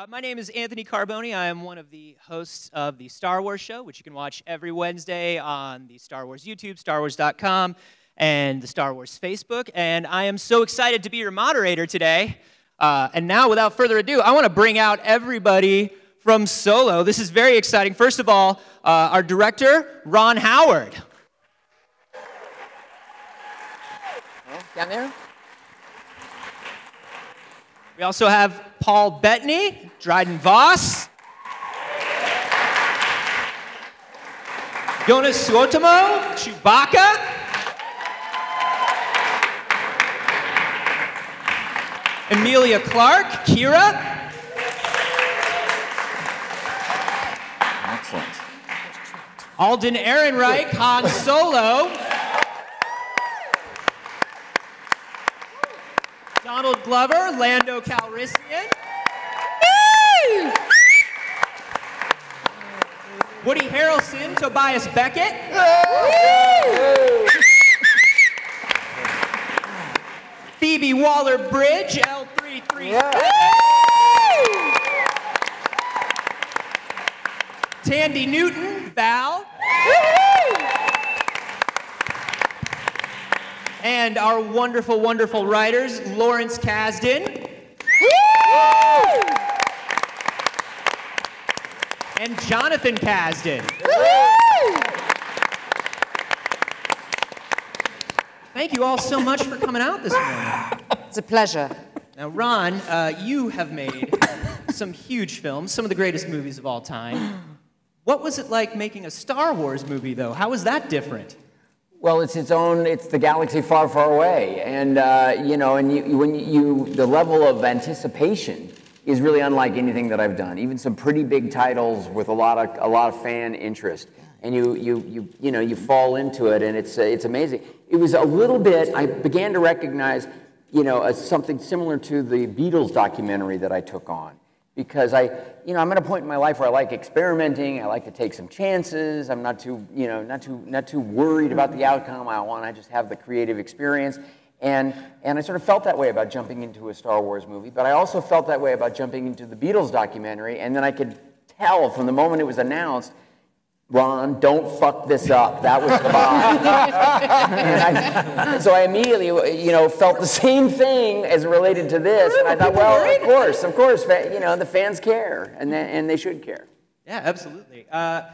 My name is Anthony Carboni. I am one of the hosts of the Star Wars Show, which you can watch every Wednesday on the Star Wars YouTube, StarWars.com, and the Star Wars Facebook. And I am so excited to be your moderator today. And now, without further ado, I want to bring out everybody from Solo. This is very exciting. First of all, our director, Ron Howard. Down there? We also have Paul Bettany, Dryden Voss, Joonas Suotamo, Chewbacca, Emilia, Clarke, Qi'ra. Excellent. Alden Ehrenreich, Han Solo. Donald Glover, Lando Calrissian. Woody Harrelson, Tobias Beckett. Phoebe Waller-Bridge, L337. Thandie Newton, Val. And our wonderful, wonderful writers, Jon Kasdan. And Jonathan Kasdan. Thank you all so much for coming out this morning. It's a pleasure. Now, Ron, you have made some huge films, some of the greatest movies of all time. What was it like making a Star Wars movie, though? How was that different? Well, it's the galaxy far, far away, and you know, and the level of anticipation is really unlike anything that I've done. Even some pretty big titles with a lot of fan interest, and you fall into it, and it's amazing. It was a little bit. I began to recognize, something similar to the Beatles documentary that I took on. Because I'm at a point in my life where I like experimenting. I like to take some chances. I'm not too worried about the outcome. I just have the creative experience, and I sort of felt that way about jumping into a Star Wars movie. But I also felt that way about jumping into the Beatles documentary. And then I could tell from the moment it was announced, Ron, don't fuck this up. That was the bomb. So I immediately, felt the same thing as related to this, and I thought, well, of course, the fans care, and they should care. Yeah, absolutely. I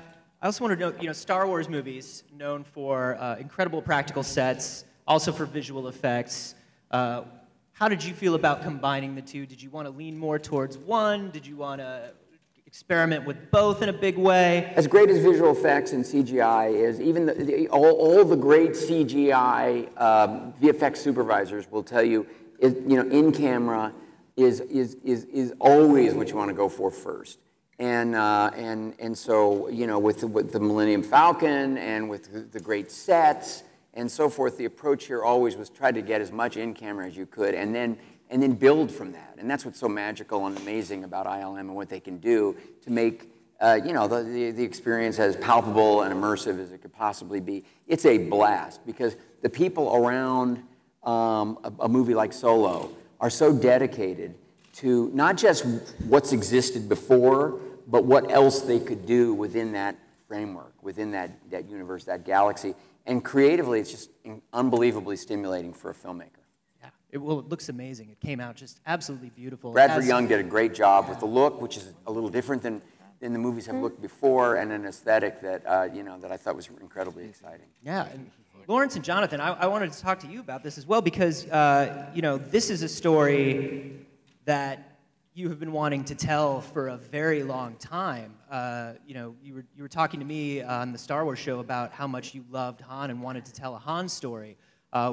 also want to know, Star Wars movies known for incredible practical sets, also for visual effects. How did you feel about combining the two? Did you want to lean more towards one? Did you want to experiment with both in a big way? As great as visual effects and CGI is, even all the great CGI VFX supervisors will tell you, in camera is always what you want to go for first. And so with the Millennium Falcon and with the great sets and so forth, the approach here always was try to get as much in camera as you could, and then build from that. And that's what's so magical and amazing about ILM and what they can do to make the experience as palpable and immersive as it could possibly be. It's a blast because the people around a movie like Solo are so dedicated to not just what's existed before, but what else they could do within that framework, within that universe, that galaxy. And creatively, it's just unbelievably stimulating for a filmmaker. It looks amazing. It came out just absolutely beautiful. Bradford Young did a great job with the look, which is a little different than the movies have looked before, and an aesthetic that that I thought was incredibly exciting. Yeah, and Lawrence and Jonathan, I wanted to talk to you about this as well because this is a story that you have been wanting to tell for a very long time. You were talking to me on the Star Wars show about how much you loved Han and wanted to tell a Han story.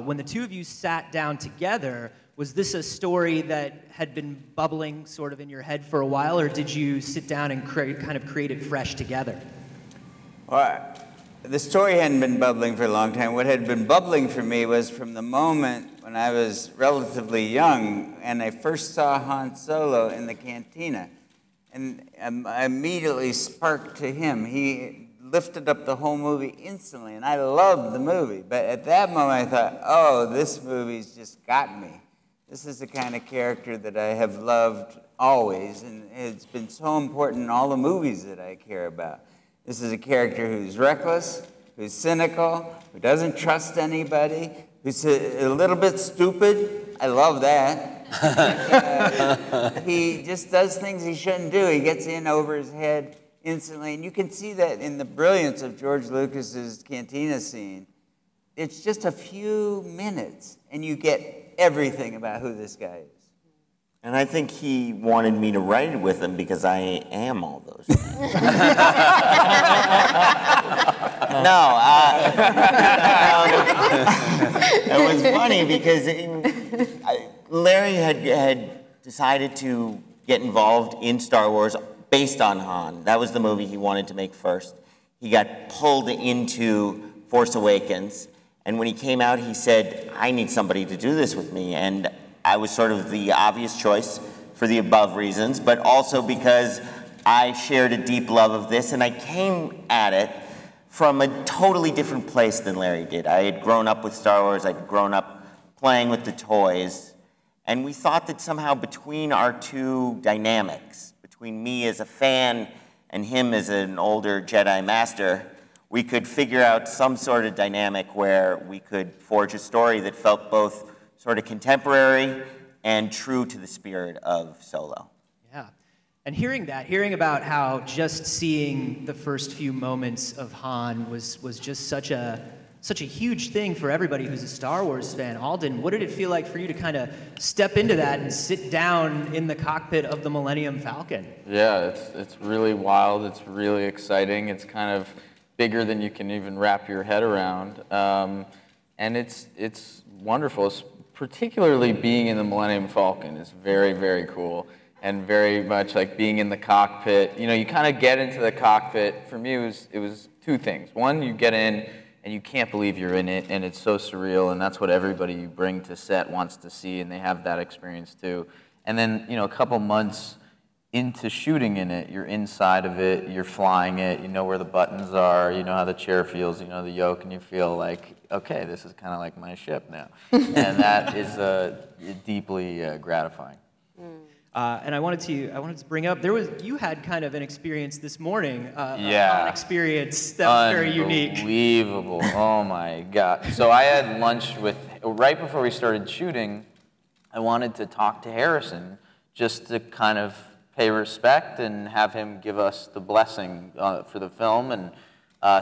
When the two of you sat down together, was this a story that had been bubbling sort of in your head for a while, or did you sit down and kind of create it fresh together? Well, the story hadn't been bubbling for a long time. What had been bubbling for me was from the moment when I was relatively young and I first saw Han Solo in the cantina. And I immediately sparked to him. He lifted up the whole movie instantly, and I loved the movie. But at that moment, I thought, oh, this movie's just got me. This is the kind of character that I have loved always, and it's been so important in all the movies that I care about. This is a character who's reckless, who's cynical, who doesn't trust anybody, who's a little bit stupid. I love that. He just does things he shouldn't do. He gets in over his head instantly, and you can see that in the brilliance of George Lucas's cantina scene. It's just a few minutes, and you get everything about who this guy is. And I think he wanted me to write it with him because I am all those things. No, it was funny because Larry had decided to get involved in Star Wars based on Han. That was the movie he wanted to make first. He got pulled into Force Awakens, and when he came out, he said, I need somebody to do this with me. And I was sort of the obvious choice for the above reasons, but also because I shared a deep love of this, and I came at it from a totally different place than Larry did. I had grown up with Star Wars, I'd grown up playing with the toys, and we thought that somehow between our two dynamics, between me as a fan and him as an older Jedi Master, we could figure out some sort of dynamic where we could forge a story that felt both sort of contemporary and true to the spirit of Solo. Yeah. And hearing about how just seeing the first few moments of Han was just such a huge thing for everybody who's a Star Wars fan. Alden, what did it feel like for you to kind of step into that and sit down in the cockpit of the Millennium Falcon? Yeah, it's really wild. It's really exciting. It's kind of bigger than you can even wrap your head around. And it's wonderful. It's particularly being in the Millennium Falcon is very, very cool. And very much like being in the cockpit. You know, you kind of get into the cockpit. For me, it was two things. One, you get in and you can't believe you're in it, and it's so surreal, and that's what everybody you bring to set wants to see, and they have that experience too. And then, you know, a couple months into shooting in it, you're inside of it, you're flying it, you know where the buttons are, you know how the chair feels, you know the yoke, and you feel like, okay, this is kind of like my ship now. And that is deeply gratifying. And I wanted to bring up, you had kind of an experience this morning, an experience that was very unique. Unbelievable, oh my God. So I had lunch right before we started shooting, I wanted to talk to Harrelson just to kind of pay respect and have him give us the blessing for the film. And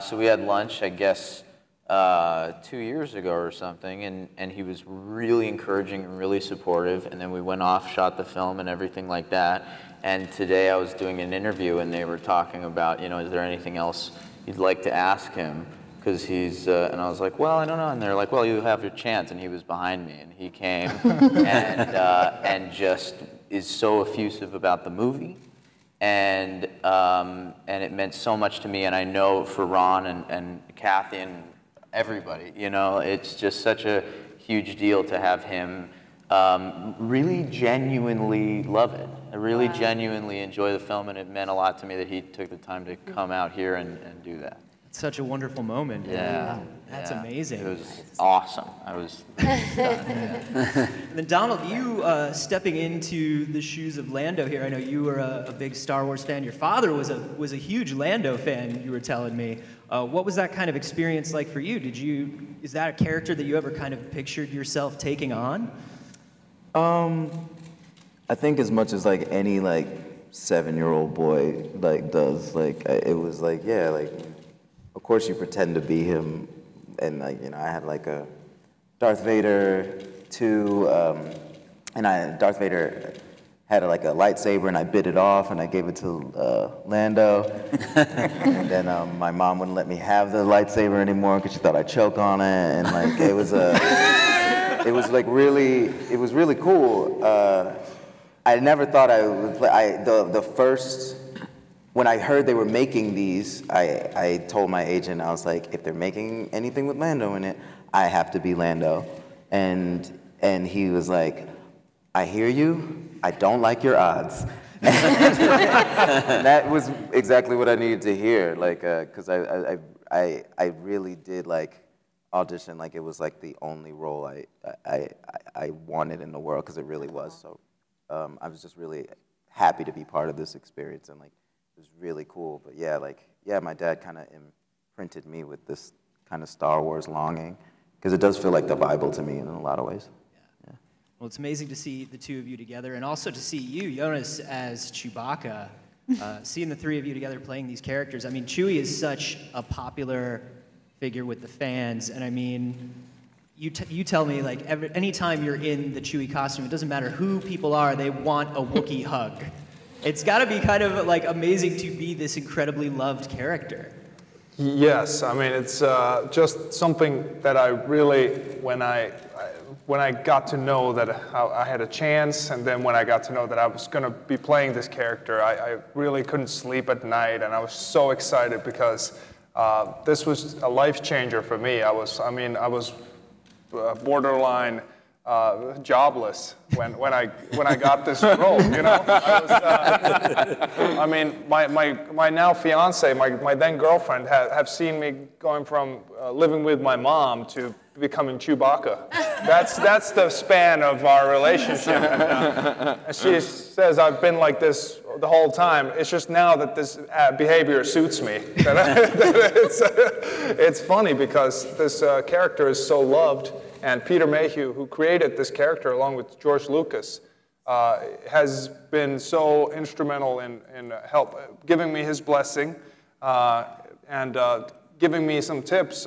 so we had lunch, I guess, 2 years ago or something, and he was really encouraging and really supportive, and then we went off, shot the film and everything like that. And today I was doing an interview and they were talking about, you know, is there anything else you'd like to ask him? Because he's, and I was like, well, I don't know. And they're like, well, you have your chance. And he was behind me, and he came and just is so effusive about the movie. And it meant so much to me, and I know for Ron and Kathy and everybody, you know, it's just such a huge deal to have him really genuinely love it. I really genuinely enjoy the film, and it meant a lot to me that he took the time to come out here and do that. It's such a wonderful moment. Yeah. That's amazing. It was awesome. I was done. And then Donald, you stepping into the shoes of Lando here. I know you were a big Star Wars fan. Your father was a huge Lando fan, you were telling me. What was that kind of experience like for you? Is that a character that you ever kind of pictured yourself taking on? I think as much as like any like 7-year-old boy like does, like it was like, yeah, like of course you pretend to be him. And like, you know, I had like a Darth Vader 2, and Darth Vader had like a lightsaber, and I bit it off, and I gave it to Lando. And then my mom wouldn't let me have the lightsaber anymore because she thought I'd choke on it, and like it was really cool. I never thought I would play. The first. When I heard they were making these, I told my agent, I was like, if they're making anything with Lando in it, I have to be Lando. And he was like, I hear you, I don't like your odds. And that was exactly what I needed to hear, like, because I really did like audition like it was like the only role I wanted in the world, because it really was. So I was just really happy to be part of this experience, and like it was really cool. But yeah, my dad kind of imprinted me with this kind of Star Wars longing, because it does feel like the Bible to me in a lot of ways. Yeah. Well, it's amazing to see the two of you together, and also to see you, Joonas, as Chewbacca. Seeing the three of you together playing these characters. I mean, Chewie is such a popular figure with the fans, and I mean, you tell me, like, anytime you're in the Chewie costume, it doesn't matter who people are, they want a Wookiee hug. It's got to be kind of like amazing to be this incredibly loved character. Yes, I mean, it's just something that I really, when I got to know that I had a chance, and then when I got to know that I was going to be playing this character, I really couldn't sleep at night, and I was so excited because this was a life changer for me. I was borderline jobless when I got this role. You know, I mean, my now fiance, my then girlfriend, have seen me going from living with my mom to becoming Chewbacca. That's the span of our relationship. And she says I've been like this the whole time. It's just now that this behavior suits me. It's funny because this character is so loved, and Peter Mayhew, who created this character along with George Lucas, has been so instrumental in giving me his blessing and giving me some tips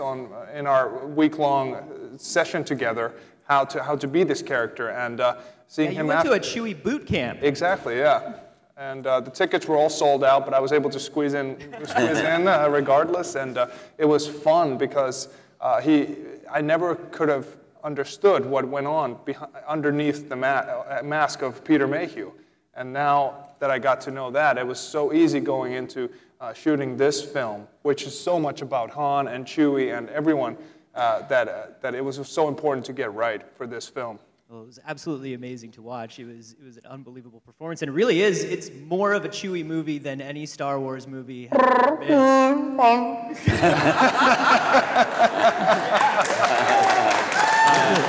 in our week-long session together how to be this character, and seeing him after. You went to a Chewie boot camp. Exactly, yeah. And the tickets were all sold out, but I was able to squeeze in regardless, and it was fun because I never could have understood what went on underneath the mask of Peter Mayhew. And now that I got to know that, it was so easy going into shooting this film, which is so much about Han and Chewie and everyone, that it was so important to get right for this film. Well, it was absolutely amazing to watch. It was an unbelievable performance, and it really is. It's more of a Chewie movie than any Star Wars movie has ever been.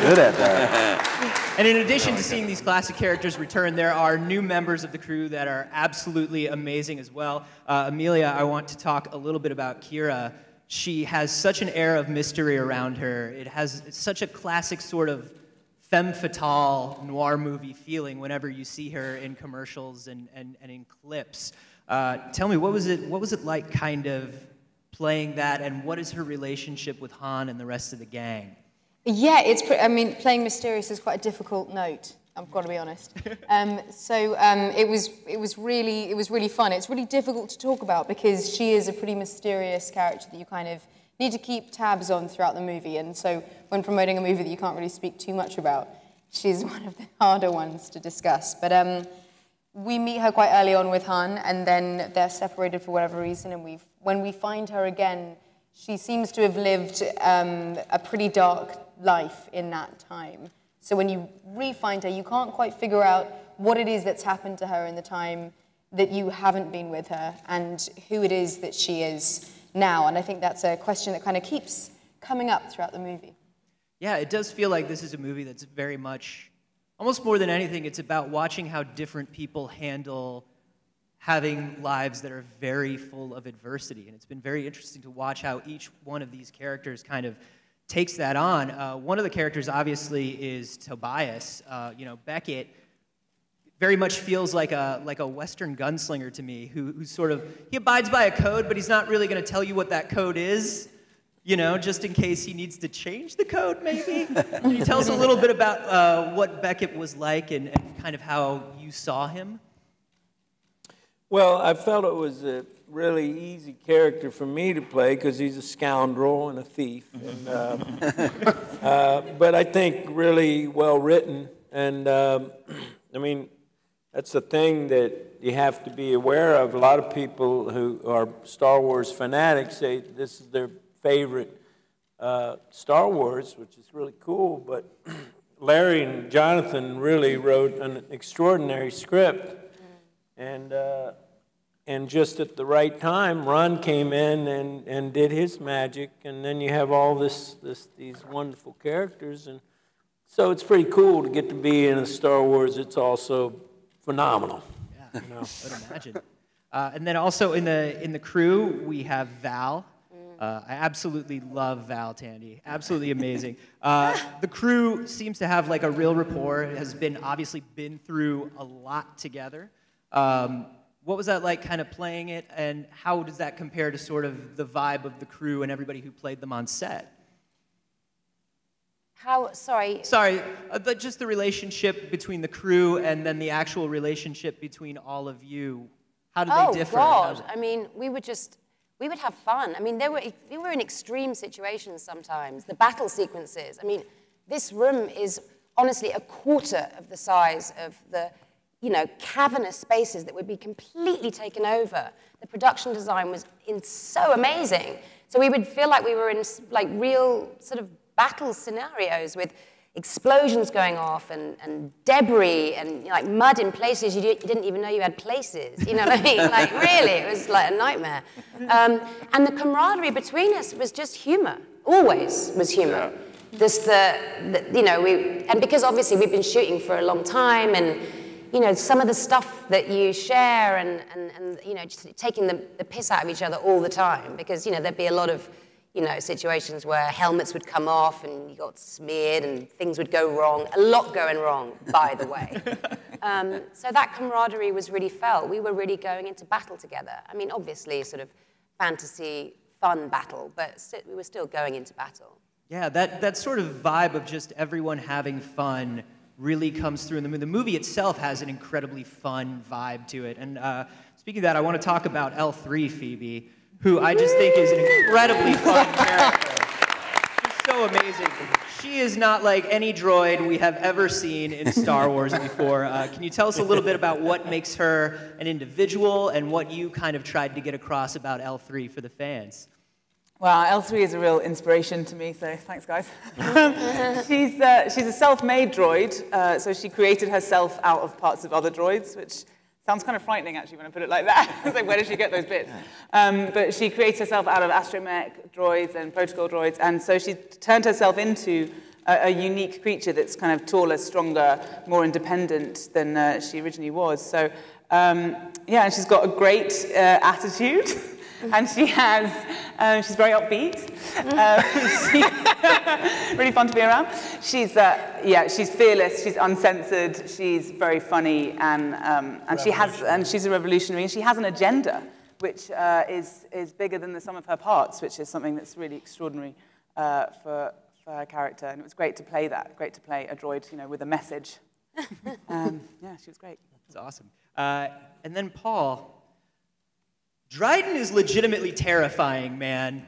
Good at that. And in addition to seeing these classic characters return, there are new members of the crew that are absolutely amazing as well. Emilia, I want to talk a little bit about Qi'ra. She has such an air of mystery around her. It has such a classic sort of femme fatale noir movie feeling whenever you see her in commercials and in clips. Tell me, what was it like kind of playing that, and what is her relationship with Han and the rest of the gang? Yeah, I mean, playing mysterious is quite a difficult note, I've got to be honest. It was really fun. It's really difficult to talk about because she is a pretty mysterious character that you kind of need to keep tabs on throughout the movie. And so when promoting a movie that you can't really speak too much about, she's one of the harder ones to discuss. But we meet her quite early on with Han, and then they're separated for whatever reason. And when we find her again, she seems to have lived a pretty dark life in that time. So when you re-find her, you can't quite figure out what it is that's happened to her in the time that you haven't been with her and who it is that she is now. And I think that's a question that kind of keeps coming up throughout the movie. Yeah, it does feel like this is a movie that's very much, almost more than anything, it's about watching how different people handle having lives that are very full of adversity. And it's been very interesting to watch how each one of these characters kind of takes that on. One of the characters, obviously, is Tobias. Beckett very much feels like a Western gunslinger to me, who's sort of, he abides by a code, but he's not really going to tell you what that code is, just in case he needs to change the code, maybe. Can you tell us a little bit about what Beckett was like and kind of how you saw him? Well, I felt it was a really easy character for me to play because he's a scoundrel and a thief. And, but I think really well written. And I mean, that's the thing that you have to be aware of. A lot of people who are Star Wars fanatics say this is their favorite Star Wars, which is really cool. But Larry and Jonathan really wrote an extraordinary script. And And just at the right time, Ron came in and did his magic, and then you have all these wonderful characters, and so it's pretty cool to get to be in a Star Wars. It's also phenomenal. Yeah, I would imagine. And then also in the crew we have Val. I absolutely love Val, Thandie. Absolutely amazing. The crew seems to have like a real rapport. It has obviously been through a lot together. What was that like kind of playing it, and how does that compare to sort of the vibe of the crew and everybody who played them on set? Sorry, just the relationship between the crew and then the actual relationship between all of you. How did they differ? Oh, God. I mean, we would have fun. I mean, we were in extreme situations sometimes. The battle sequences. I mean, this room is honestly a quarter of the size of the, cavernous spaces that would be completely taken over. The production design was so amazing. So we would feel like we were in like real sort of battle scenarios with explosions going off and debris and like mud in places you didn't even know you had places. You know what I mean? Like really, it was like a nightmare. And the camaraderie between us was just humor. Always was humor. Just and because obviously we've been shooting for a long time, and some of the stuff that you share and just taking the piss out of each other all the time, because there'd be a lot of situations where helmets would come off and you got smeared and things would go wrong. A lot going wrong, by the way. So that camaraderie was really felt. We were really going into battle together. I mean, obviously, sort of fantasy, fun battle, but we were still going into battle. Yeah, that sort of vibe of just everyone having fun really comes through in the movie. The movie itself has an incredibly fun vibe to it. And speaking of that, I want to talk about L3, Phoebe, who I just think is an incredibly fun character. She's so amazing. She is not like any droid we have ever seen in Star Wars before. Can you tell us a little bit about what makes her an individual and what you kind of tried to get across about L3 for the fans? Well, L3 is a real inspiration to me, so thanks, guys. She's a self-made droid, so she created herself out of parts of other droids, which sounds kind of frightening, actually, when I put it like that. It's like, where did she get those bits? But she created herself out of astromech droids and protocol droids, and so she turned herself into a unique creature that's kind of taller, stronger, more independent than she originally was. So, yeah, and she's got a great attitude. And she has, she's very upbeat. She's really fun to be around. She's fearless. She's uncensored. She's very funny, and she's a revolutionary. And she has an agenda, which is bigger than the sum of her parts, which is something that's really extraordinary for her character. And it was great to play that. Great to play a droid, with a message. Yeah, she was great. That's awesome. And then Paul. Dryden is legitimately terrifying, man.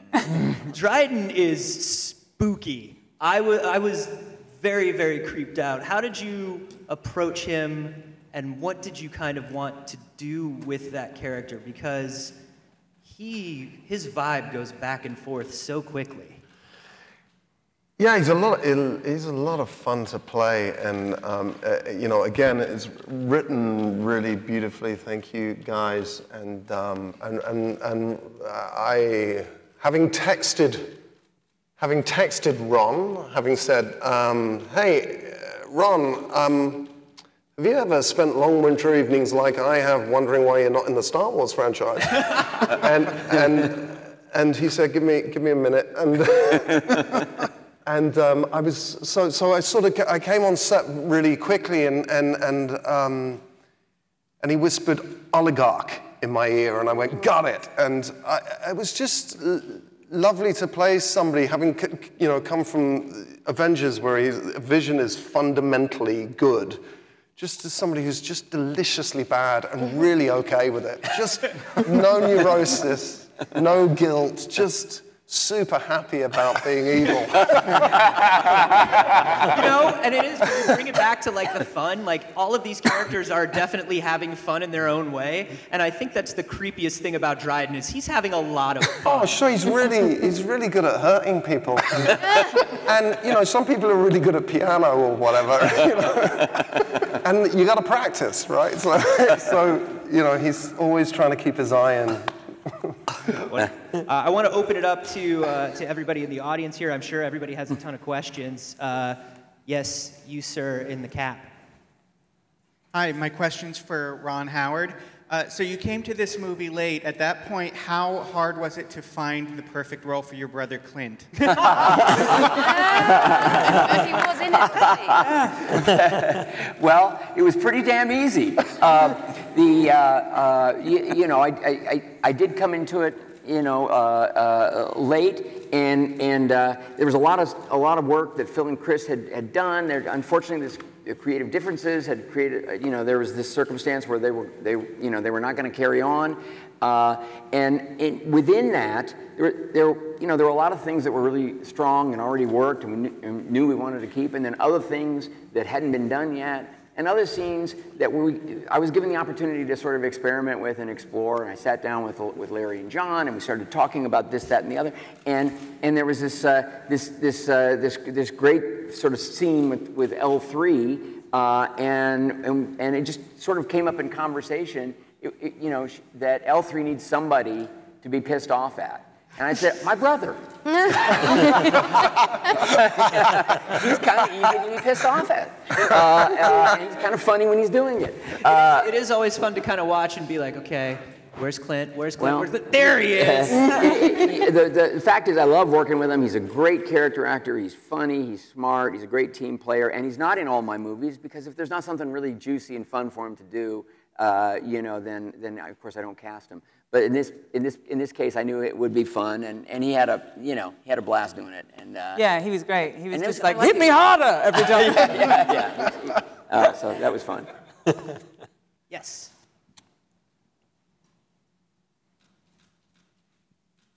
Dryden is spooky. I was very, very creeped out. How did you approach him, and what did you kind of want to do with that character? Because his vibe goes back and forth so quickly. Yeah, he's a lot of fun to play, and again, it's written really beautifully. Thank you, guys. And I, having texted Ron, having said, "Hey, Ron, have you ever spent long winter evenings like I have, wondering why you're not in the Star Wars franchise?" and he said, "Give me a minute," and. And I was so I came on set really quickly, and he whispered oligarch in my ear, and I went, got it. And it was just lovely to play somebody having come from Avengers, where his vision is fundamentally good, just as somebody who's just deliciously bad and really okay with it. Just no neurosis, no guilt, just super happy about being evil. And it is, when you bring it back to like the fun, like all of these characters are definitely having fun in their own way, and I think that's the creepiest thing about Dryden is he's having a lot of fun. Oh, sure, he's really good at hurting people. And some people are really good at piano or whatever. And you got to practice, right? So, you know, he's always trying to keep his eye in. I want to open it up to everybody in the audience here. I'm sure everybody has a ton of questions. Yes, you, sir, in the cap. Hi, my question's for Ron Howard. So you came to this movie late. At that point, how hard was it to find the perfect role for your brother Clint? He was in it, wasn't he? Well, it was pretty damn easy. You know, I did come into it, you know, late, and there was a lot of work that Phil and Chris had done. There, unfortunately, this creative differences had created, you know, there was this circumstance where they were not going to carry on, and within that, there were a lot of things that were really strong and already worked, and we knew we wanted to keep, and then other things that hadn't been done yet, and other scenes that I was given the opportunity to sort of experiment with and explore. And I sat down with Larry and Jon, and we started talking about this, that, and the other, and there was this great sort of scene with L3, and it just sort of came up in conversation, you know, that L3 needs somebody to be pissed off at. And I said, my brother. He's kind of easy to be pissed off at. And he's kind of funny when he's doing it. It is always fun to kind of watch and be like, okay, where's Clint? Where's Clint? Well, there he is. The fact is, I love working with him. He's a great character actor. He's funny. He's smart. He's a great team player. And he's not in all my movies because if there's not something really juicy and fun for him to do, you know, then of course I don't cast him. But in this case, I knew it would be fun, and he had a blast doing it. And yeah, he was great. He was just like, hit me harder every time. yeah. So that was fun. Yes.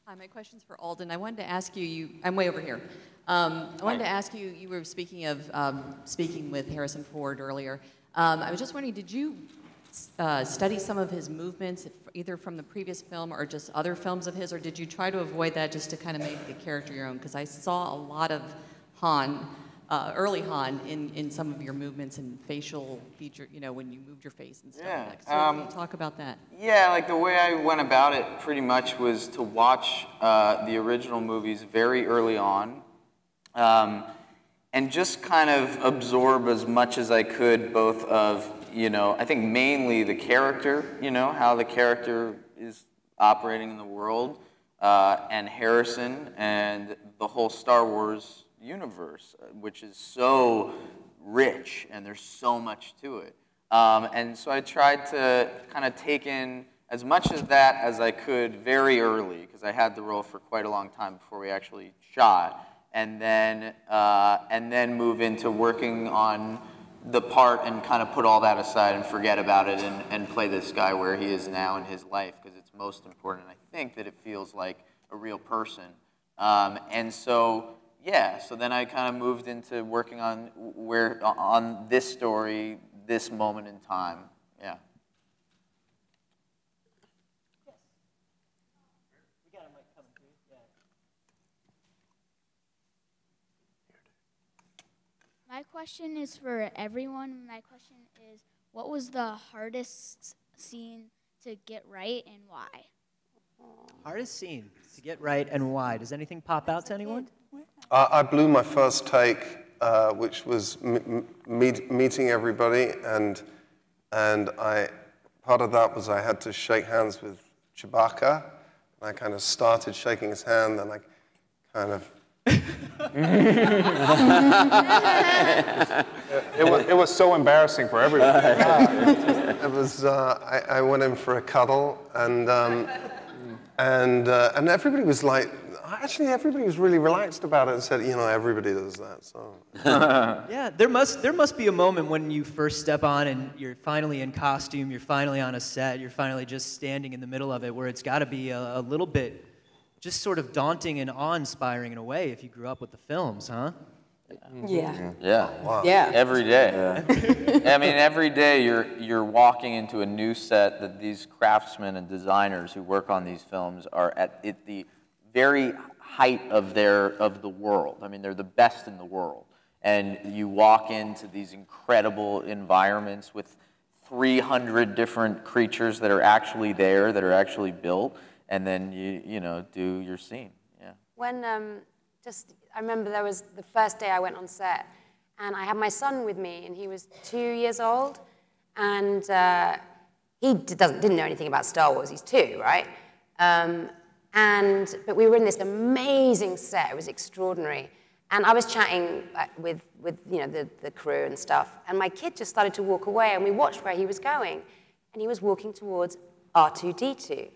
Hi, my question's for Alden. I wanted to ask you, I'm way over here. I wanted to ask you, you were speaking of speaking with Harrison Ford earlier. I was just wondering, did you study some of his movements, either from the previous film or just other films of his, or did you try to avoid that just to kind of make the character your own? Because I saw a lot of Han, early Han, in some of your movements and facial feature, you know, when you moved your face and stuff. Yeah. So can you talk about that? Yeah, like the way I went about it pretty much was to watch the original movies very early on, and just kind of absorb as much as I could, both of, you know, I think mainly the character, you know, how the character is operating in the world, and Harrison and the whole Star Wars universe, which is so rich and there's so much to it. And so I tried to kind of take in as much of that as I could very early, because I had the role for quite a long time before we actually shot, and then move into working on the part and kind of put all that aside and forget about it and play this guy where he is now in his life, because it's most important. I think that it feels like a real person. And so, yeah, so then I kind of moved into working on this story, this moment in time. Yeah. My question is for everyone. My question is, what was the hardest scene to get right and why? Hardest scene to get right and why? Does anything pop out to anyone? I blew my first take, which was meeting everybody, and part of that was I had to shake hands with Chewbacca. And I kind of started shaking his hand, and I kind of. It was so embarrassing for everyone. It was. I went in for a cuddle, and everybody was like. Actually, everybody was really relaxed about it and said, you know, everybody does that. So. Yeah, there must be a moment when you first step on and you're finally in costume, you're finally on a set, you're finally just standing in the middle of it, where it's got to be a little bit just sort of daunting and awe-inspiring in a way if you grew up with the films, huh? Yeah. Yeah. Wow. Yeah. Every day. Yeah. I mean, every day you're walking into a new set that these craftsmen and designers who work on these films are at the very height of the world. I mean, they're the best in the world. and you walk into these incredible environments with 300 different creatures that are actually there, that are actually built, and then you know, do your scene. Yeah. When I remember there was the first day I went on set, and I had my son with me, and he was 2 years old, and he didn't know anything about Star Wars. He's 2, right? But we were in this amazing set. It was extraordinary. And I was chatting with you know, the crew and stuff, and my kid just started to walk away, and we watched where he was going, and he was walking towards R2-D2.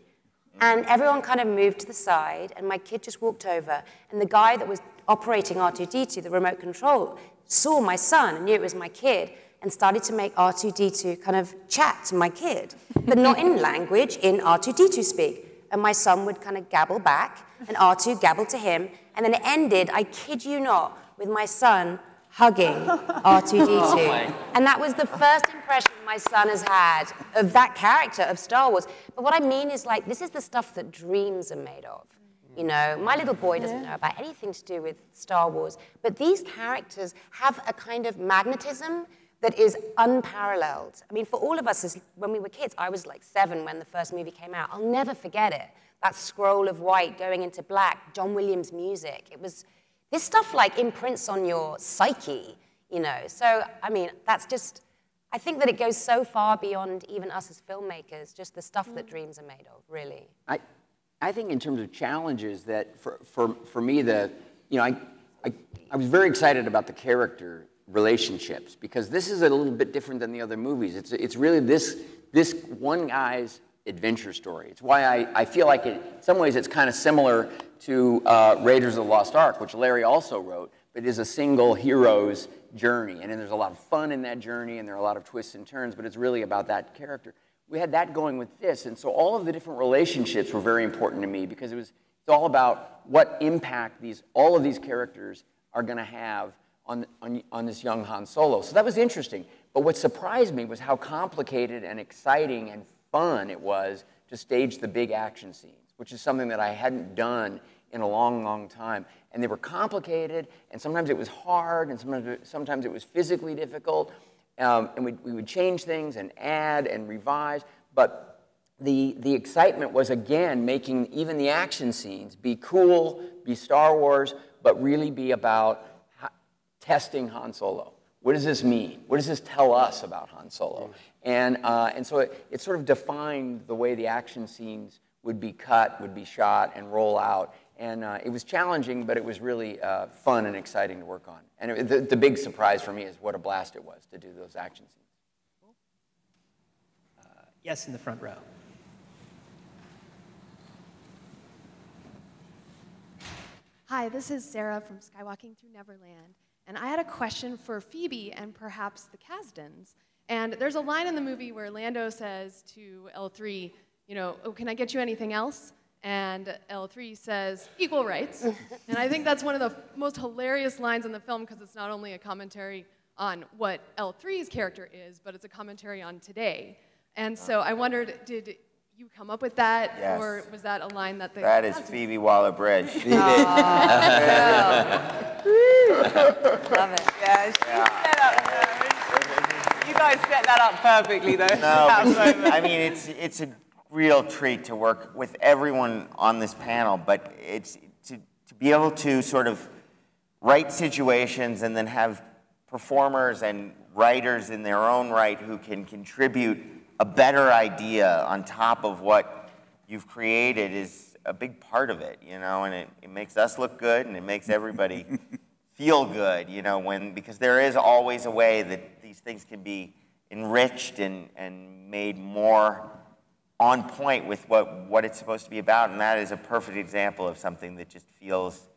And everyone kind of moved to the side, and my kid just walked over, and the guy that was operating R2-D2, the remote control, saw my son and knew it was my kid, and started to make R2-D2 kind of chat to my kid, but not in language, in R2-D2 speak. And my son would kind of gabble back, and R2 gabbled to him, and then it ended, I kid you not, with my son hugging R2-D2. And that was the first impression my son has had of that character of Star Wars. But what I mean is, like, this is the stuff that dreams are made of. You know, my little boy doesn't know about anything to do with Star Wars, but these characters have a kind of magnetism that is unparalleled. I mean, for all of us, when we were kids, I was like 7 when the first movie came out. I'll never forget it. That scroll of white going into black, John Williams' music. It was, this stuff like imprints on your psyche, you know. So, I mean, that's just, I think that it goes so far beyond even us as filmmakers, just the stuff that dreams are made of, really. I think in terms of challenges that for me, you know, I was very excited about the character relationships, because this is a little bit different than the other movies. It's really this one guy's adventure story. It's why I feel like in some ways it's kind of similar to Raiders of the Lost Ark, which Larry also wrote, but is a single hero's journey. And then there's a lot of fun in that journey, and there are a lot of twists and turns, but it's really about that character. We had that going with this, and so all of the different relationships were very important to me, because it's all about what impact all of these characters are going to have on this young Han Solo. So that was interesting. But what surprised me was how complicated and exciting and fun it was to stage the big action scenes, which is something that I hadn't done in a long, long time. And they were complicated, and sometimes it was hard, and sometimes it was physically difficult. And we would change things and add and revise. But the excitement was, again, making even the action scenes be cool, be Star Wars, but really be about testing Han Solo. What does this mean? What does this tell us about Han Solo? And so it sort of defined the way the action scenes would be cut, would be shot, and roll out. And it was challenging, but it was really fun and exciting to work on. And the big surprise for me is what a blast it was to do those action scenes. Yes, in the front row. Hi, this is Sarah from Skywalking Through Neverland. And I had a question for Phoebe and perhaps the Kasdans. And there's a line in the movie where Lando says to L3, you know, oh, can I get you anything else? And L3 says, equal rights. And I think that's one of the most hilarious lines in the film, because it's not only a commentary on what L3's character is, but it's a commentary on today. And so I wondered, did you come up with that? Yes. Or was that a line that they... That is Phoebe Waller-Bridge. Love it. Yeah, she set up. You guys set that up perfectly, though. No, I mean, it's a real treat to work with everyone on this panel, but it's to be able to sort of write situations and then have performers and writers in their own right who can contribute a better idea on top of what you've created is a big part of it, you know, and it makes us look good, and it makes everybody feel good, you know, because there is always a way that these things can be enriched and made more on point with what it's supposed to be about, and that is a perfect example of something that just feels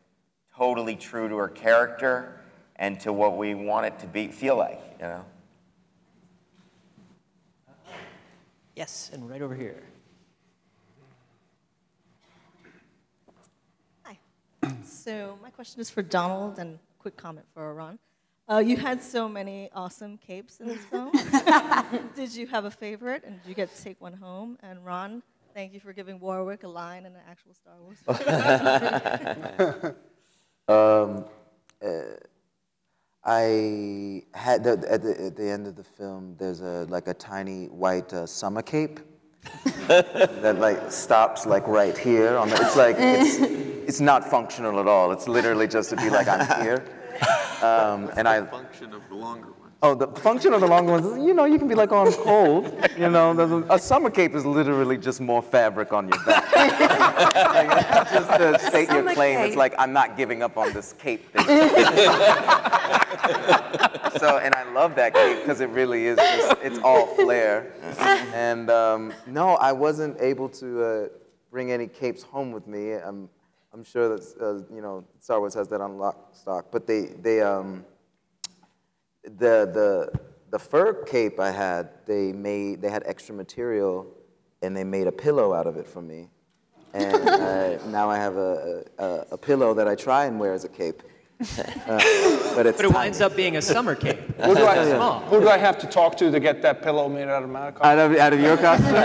totally true to her character and to what we want it to feel like, you know. Yes, and right over here. Hi. So my question is for Donald, and a quick comment for Ron. You had so many awesome capes in this film. Did you have a favorite, and did you get to take one home? And Ron, thank you for giving Warwick a line in an actual Star Wars film. I had at the end of the film, there's like a tiny white summer cape that like stops like right here on the. It's like it's not functional at all. It's literally just to be like I'm here. And I. Function of the longer one. Oh, the function of the longer ones is, you know, you can be like, oh, I'm cold. You know, a summer cape is literally just more fabric on your back. Like, just to state your claim, it's like, I'm not giving up on this cape thing. So, and I love that cape because it really is just, it's all flair. And no, I wasn't able to bring any capes home with me. I'm sure that, you know, Star Wars has that on lock stock, but the fur cape I had, they had extra material, and they made a pillow out of it for me, and now I have a pillow that I try and wear as a cape, but it winds up being a summer cape. Who do I have to talk to get that pillow made out of my costume? Out of your costume?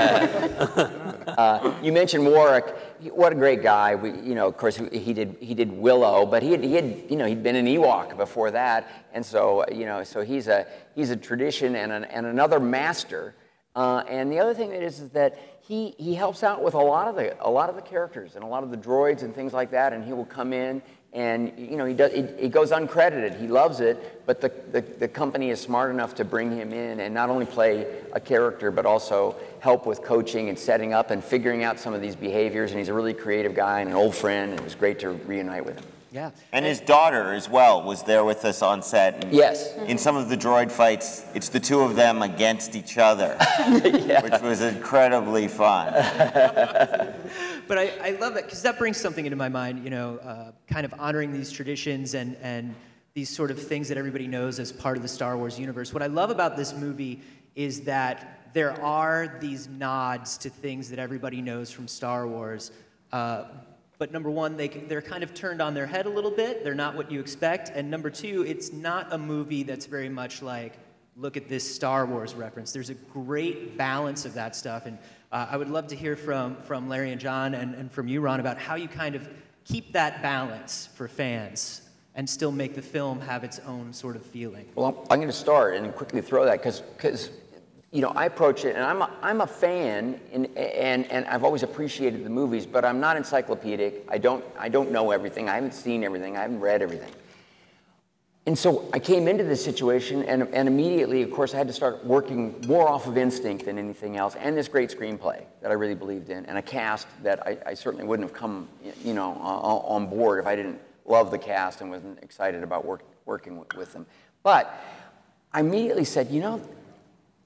You mentioned Warwick. What a great guy. You know, of course, he did Willow, but he'd been an Ewok before that, and so so he's a tradition and another master. And the other thing is that he helps out with a lot of the characters and a lot of the droids and things like that, and he will come in. And it goes uncredited. He loves it, but the company is smart enough to bring him in and not only play a character, but also help with coaching and setting up and figuring out some of these behaviors. And he's a really creative guy and an old friend, and it was great to reunite with him. Yeah. And his daughter as well was there with us on set. And yes. In some of the droid fights, it's the two of them against each other, which was incredibly fun. But I love that, because that brings something into my mind, kind of honoring these traditions and these sort of things that everybody knows as part of the Star Wars universe. What I love about this movie is that there are these nods to things that everybody knows from Star Wars. But number one, they're kind of turned on their head a little bit. They're not what you expect. And number two, it's not a movie that's very much like, look at this Star Wars reference. There's a great balance of that stuff. And I would love to hear from Larry and Jon and from you, Ron, about how you kind of keep that balance for fans and still make the film have its own sort of feeling. Well, I'm going to start and quickly throw that because I approach it, and I'm a fan, and I've always appreciated the movies, but I'm not encyclopedic. I don't know everything. I haven't seen everything. I haven't read everything. And so I came into this situation, and immediately, of course, I had to start working more off of instinct than anything else, and this great screenplay that I really believed in, and a cast that I certainly wouldn't have come, on board if I didn't love the cast and wasn't excited about working with them. But I immediately said,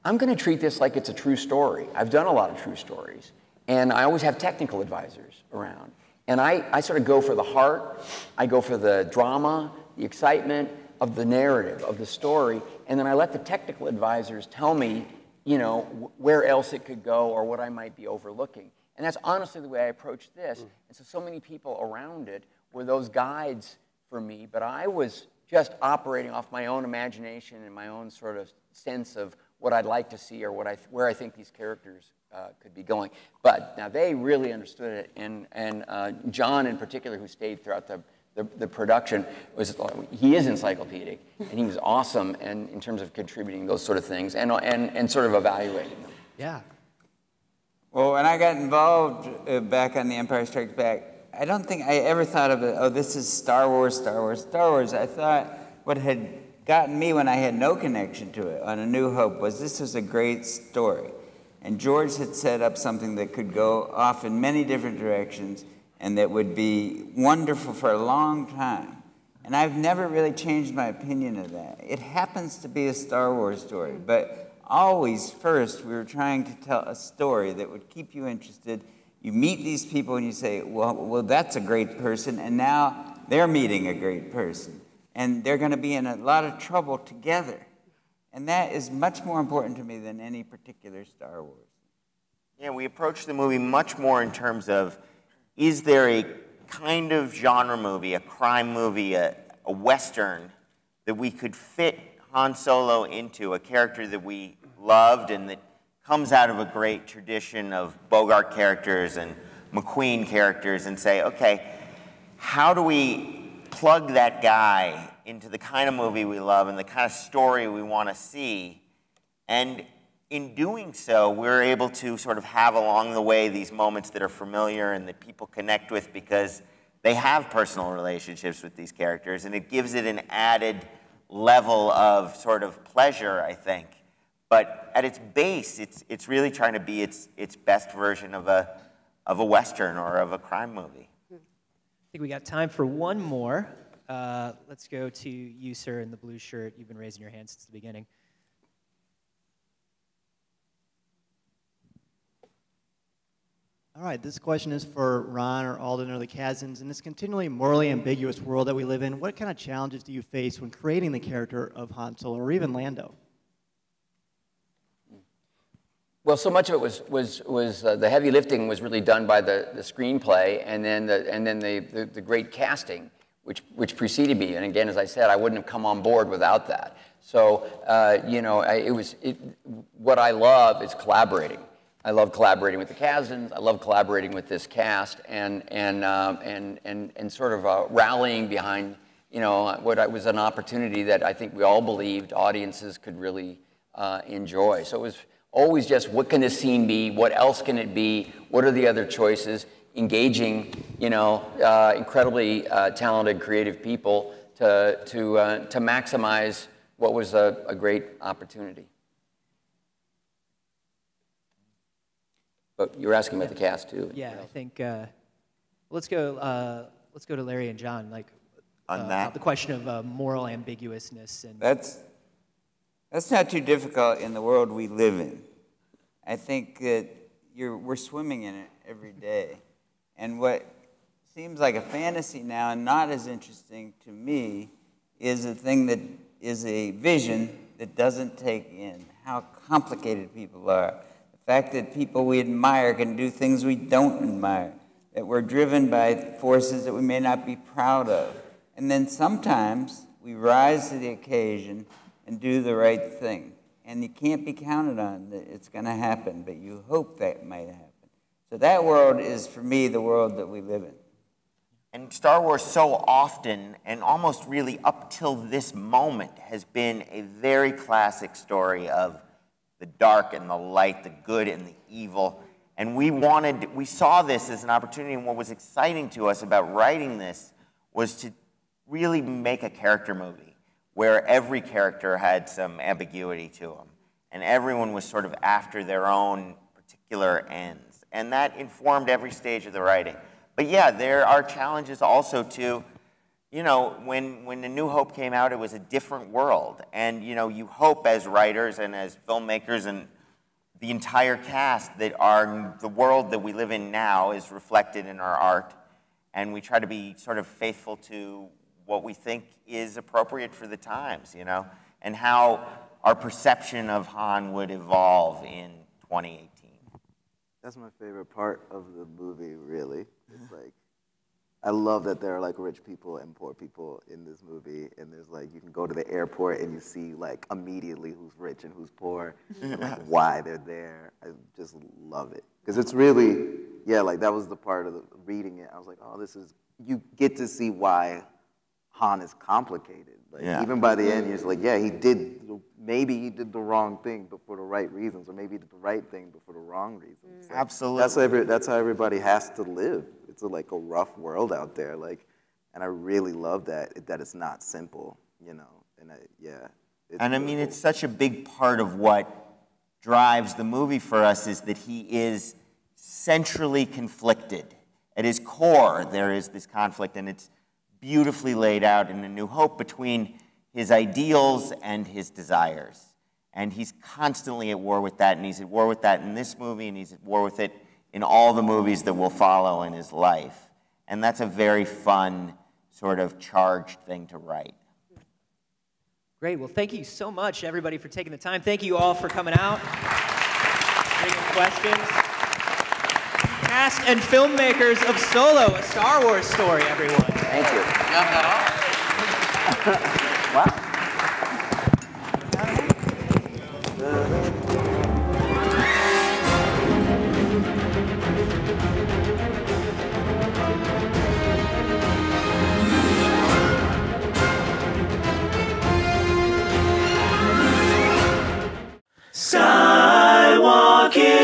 I'm going to treat this like it's a true story. I've done a lot of true stories, and I always have technical advisors around. And I sort of go for the heart, I go for the drama, the excitement of the narrative, of the story, and then I let the technical advisors tell me, where else it could go or what I might be overlooking. And that's honestly the way I approached this. And so many people around it were those guides for me, but I was just operating off my own imagination and my own sort of sense of what I'd like to see or where I think these characters could be going. But now they really understood it, and Jon in particular, who stayed throughout the production, he is encyclopedic, and he was awesome in terms of contributing those sort of things and sort of evaluating them. Yeah. Well, when I got involved back on The Empire Strikes Back, I don't think I ever thought of it, this is Star Wars, Star Wars, Star Wars. I thought what had gotten me when I had no connection to it on A New Hope was this was a great story. And George had set up something that could go off in many different directions and that would be wonderful for a long time. And I've never really changed my opinion of that. It happens to be a Star Wars story, but always first we were trying to tell a story that would keep you interested. You meet these people and you say, well, that's a great person, and now they're meeting a great person. And they're going to be in a lot of trouble together. And that is much more important to me than any particular Star Wars. Yeah, we approach the movie much more in terms of, is there a kind of genre movie, a crime movie, a Western, that we could fit Han Solo into, a character that we loved and that comes out of a great tradition of Bogart characters and McQueen characters, and say, okay, how do we plug that guy into the kind of movie we love and the kind of story we want to see. And in doing so, we're able to sort of have along the way these moments that are familiar and that people connect with because they have personal relationships with these characters, and it gives it an added level of sort of pleasure, I think. But at its base, it's really trying to be its best version of a Western or of a crime movie. I think we got time for one more. Let's go to you, sir, in the blue shirt. You've been raising your hand since the beginning. All right, this question is for Ron or Alden or the Kasdans. In this continually morally ambiguous world that we live in, what kind of challenges do you face when creating the character of Han Solo or even Lando? Well, so much of it was the heavy lifting was really done by the screenplay and then the great casting, which preceded me. And again, as I said, I wouldn't have come on board without that. So you know, what I love is collaborating. I love collaborating with the Kasdans. I love collaborating with this cast and sort of rallying behind, you know, what was an opportunity that I think we all believed audiences could really enjoy. So it was always just, what can this scene be? What else can it be? What are the other choices? Engaging, you know, incredibly talented, creative people to maximize what was a great opportunity. But you were asking about the cast too. Yeah, I think let's go to Larry and Jon, like on that, the question of moral ambiguousness and that's not too difficult in the world we live in. I think that we're swimming in it every day, and what seems like a fantasy now and not as interesting to me is a thing that is a vision that doesn't take in how complicated people are. The fact that people we admire can do things we don't admire, that we're driven by forces that we may not be proud of. And then sometimes we rise to the occasion and do the right thing. And you can't be counted on that it's going to happen, but you hope that might happen. So that world is, for me, the world that we live in. And Star Wars so often, and almost really up till this moment, has been a very classic story of the dark and the light, the good and the evil. And we saw this as an opportunity, and what was exciting to us about writing this was to really make a character movie where every character had some ambiguity to them, and everyone was sort of after their own particular ends. And that informed every stage of the writing. But yeah, there are challenges also to, you know, when A New Hope came out, it was a different world. And, you know, you hope as writers and as filmmakers and the entire cast that the world that we live in now is reflected in our art. And we try to be sort of faithful to what we think is appropriate for the times, you know, and how our perception of Han would evolve in 2018. That's my favorite part of the movie, really. It's like, I love that there are like rich people and poor people in this movie, and there's like, you can go to the airport and you see like immediately who's rich and who's poor, and like why they're there. I just love it. Because it's really, yeah, like that was the part of reading it. I was like, oh, you get to see why Han is complicated. Like, even by the end, you're just like, yeah, maybe he did the wrong thing, but for the right reasons, or maybe he did the right thing, but for the wrong reasons. Like, absolutely. That's how everybody has to live. It's like a rough world out there. Like, and I really love that it's not simple, you know. And I mean, it's such a big part of what drives the movie for us is that he is centrally conflicted. At his core, there is this conflict, and it's beautifully laid out in A New Hope between his ideals and his desires. And he's constantly at war with that, and he's at war with that in this movie, and he's at war with it in all the movies that will follow in his life. And that's a very fun, sort of charged thing to write. Great. Well, thank you so much, everybody, for taking the time. Thank you all for coming out, bringing questions. Cast and filmmakers of Solo, a Star Wars story, everyone. Thank you. Wow. Skywalking.